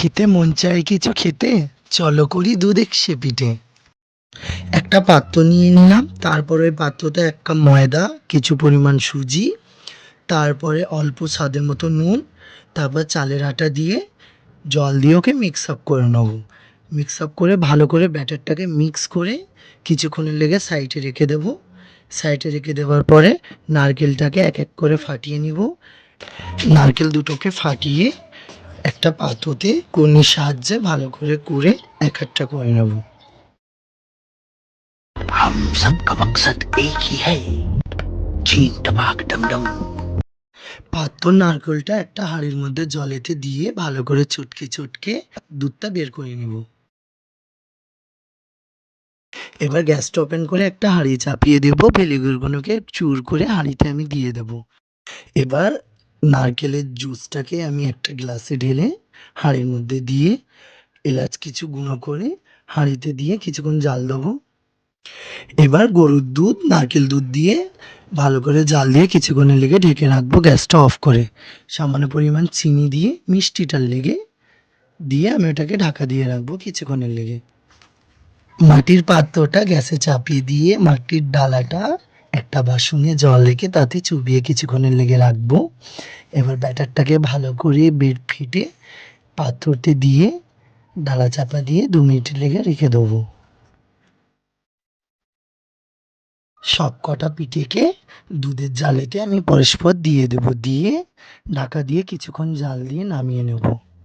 খেতে মন চায় কিছু খেতে, চলো করি দুধ একশে পিঠে। একটা পাত্র নিয়ে নিলাম, তারপরে ওই পাত্রতে ১ কাপ ময়দা, কিছু পরিমাণ সুজি, তারপরে অল্প স্বাদের মতো নুন, তারপর চালের আটা দিয়ে জল দিয়ে ওকে মিক্স আপ করে নেবো। মিক্স আপ করে ভালো করে ব্যাটারটাকে মিক্স করে কিছুক্ষণের লেগে সাইডে রেখে দেবো। সাইডে রেখে দেওয়ার পরে নারকেলটাকে এক এক করে ফাটিয়ে নিব। নারকেল দুটোকে ফাটিয়ে একটা পাত্রতে কর্নির সাহায্যে ভালো করে কুড়ে এক একটা করে নেব। हम सबका मकसद एक ही है, चीन टपाक डम डम। পাত্র নারকেলটা একটা হাঁড়ির মধ্যে জলেতে দিয়ে ভালো করে চটকে চটকে দুধটা বের করে নেব। এবার গ্যাসটা ওপেন করে একটা হাঁড়ি চাপিয়ে দেবো, ভেলিগুলোকে চুর করে হাঁড়িতে আমি দিয়ে দেবো। এবার নারকেলের জুসটাকে আমি একটা গ্লাসে ঢেলে হাঁড়ির মধ্যে দিয়ে এলাচ কিছু গুঁড়ো করে হাঁড়িতে দিয়ে কিছুক্ষণ জাল দেবো। এবার গরুর দুধ, নারকেল দুধ দিয়ে ভালো করে জাল দিয়ে কিছুক্ষণের লেগে ঢেকে রাখবো গ্যাসটা অফ করে। সামান্য পরিমাণ চিনি দিয়ে মিষ্টিটার লেগে দিয়ে আমি ওটাকে ঢাকা দিয়ে রাখবো কিছুক্ষণের লেগে। মাটির পাত্রটা গ্যাসে চাপিয়ে দিয়ে মাটির ডালাটা একটা বাসনে জল রেখে তাতে চুবিয়ে কিছুক্ষণের লেগে রাখবো। এবার ব্যাটারটাকে ভালো করে বের ফেটে পাত্রতে দিয়ে ডালা চাপা দিয়ে ২ মিনিটের লেগে রেখে দেবো। সবকটা পিঠেকে দুধের জালেতে আমি পরস্পর দিয়ে দেবো, দিয়ে ঢাকা দিয়ে কিছুক্ষণ জাল দিয়ে নামিয়ে নেব।